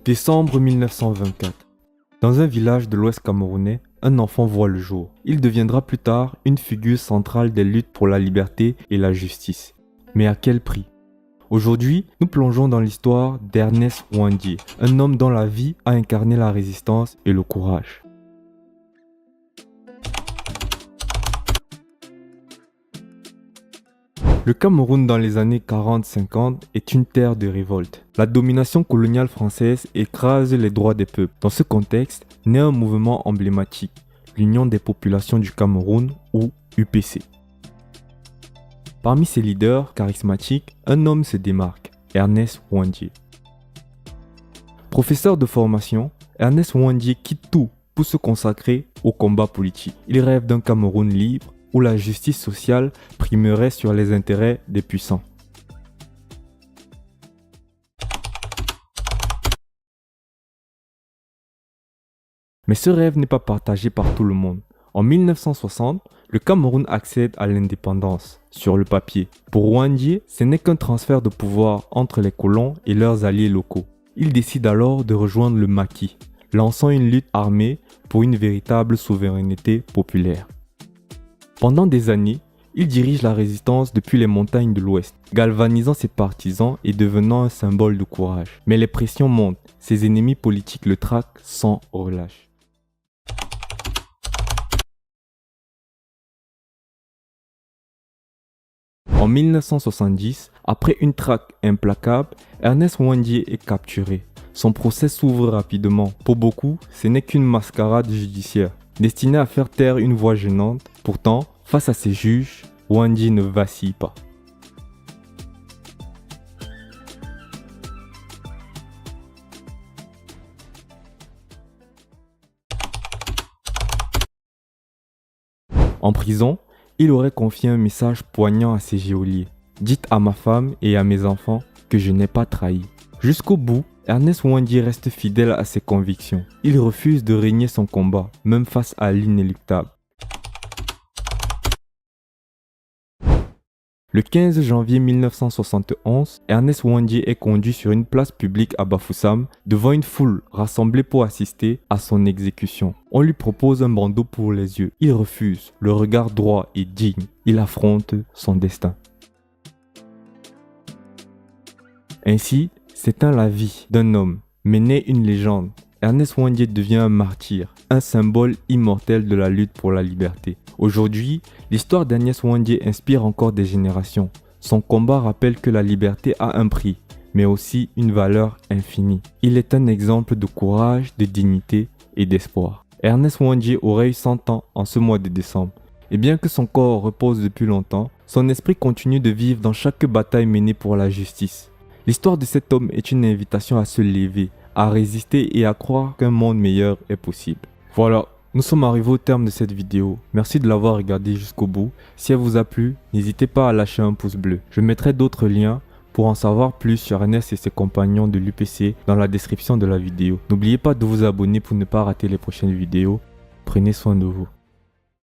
Décembre 1924. Dans un village de l'Ouest camerounais, un enfant voit le jour. Il deviendra plus tard une figure centrale des luttes pour la liberté et la justice. Mais à quel prix? Aujourd'hui, nous plongeons dans l'histoire d'Ernest Ouandié, un homme dont la vie a incarné la résistance et le courage. Le Cameroun dans les années 40-50 est une terre de révolte. La domination coloniale française écrase les droits des peuples. Dans ce contexte, naît un mouvement emblématique, l'Union des populations du Cameroun ou UPC. Parmi ses leaders charismatiques, un homme se démarque, Ernest Ouandié. Professeur de formation, Ernest Ouandié quitte tout pour se consacrer au combat politique. Il rêve d'un Cameroun libre, où la justice sociale primerait sur les intérêts des puissants. Mais ce rêve n'est pas partagé par tout le monde. En 1960, le Cameroun accède à l'indépendance, sur le papier. Pour Ouandié, ce n'est qu'un transfert de pouvoir entre les colons et leurs alliés locaux. Il décide alors de rejoindre le maquis, lançant une lutte armée pour une véritable souveraineté populaire. Pendant des années, il dirige la résistance depuis les montagnes de l'Ouest, galvanisant ses partisans et devenant un symbole de courage. Mais les pressions montent, ses ennemis politiques le traquent sans relâche. En 1970, après une traque implacable, Ernest Ouandié est capturé. Son procès s'ouvre rapidement. Pour beaucoup, ce n'est qu'une mascarade judiciaire, destinée à faire taire une voix gênante. Pourtant, face à ses juges, Ouandié ne vacille pas. En prison, il aurait confié un message poignant à ses geôliers. « Dites à ma femme et à mes enfants que je n'ai pas trahi. » Jusqu'au bout, Ernest Ouandié reste fidèle à ses convictions. Il refuse de régner son combat, même face à l'inéluctable. Le 15 janvier 1971, Ernest Ouandié est conduit sur une place publique à Bafoussam devant une foule rassemblée pour assister à son exécution. On lui propose un bandeau pour les yeux. Il refuse, le regard droit et digne. Il affronte son destin. Ainsi, s'éteint la vie d'un homme, mais naît une légende. Ernest Ouandié devient un martyr, un symbole immortel de la lutte pour la liberté. Aujourd'hui, l'histoire d'Ernest Ouandié inspire encore des générations. Son combat rappelle que la liberté a un prix, mais aussi une valeur infinie. Il est un exemple de courage, de dignité et d'espoir. Ernest Ouandié aurait eu 100 ans en ce mois de décembre. Et bien que son corps repose depuis longtemps, son esprit continue de vivre dans chaque bataille menée pour la justice. L'histoire de cet homme est une invitation à se lever, à résister et à croire qu'un monde meilleur est possible. Voilà, nous sommes arrivés au terme de cette vidéo. Merci de l'avoir regardé jusqu'au bout. Si elle vous a plu, n'hésitez pas à lâcher un pouce bleu. Je mettrai d'autres liens pour en savoir plus sur Ernest et ses compagnons de l'UPC dans la description de la vidéo. N'oubliez pas de vous abonner pour ne pas rater les prochaines vidéos. Prenez soin de vous.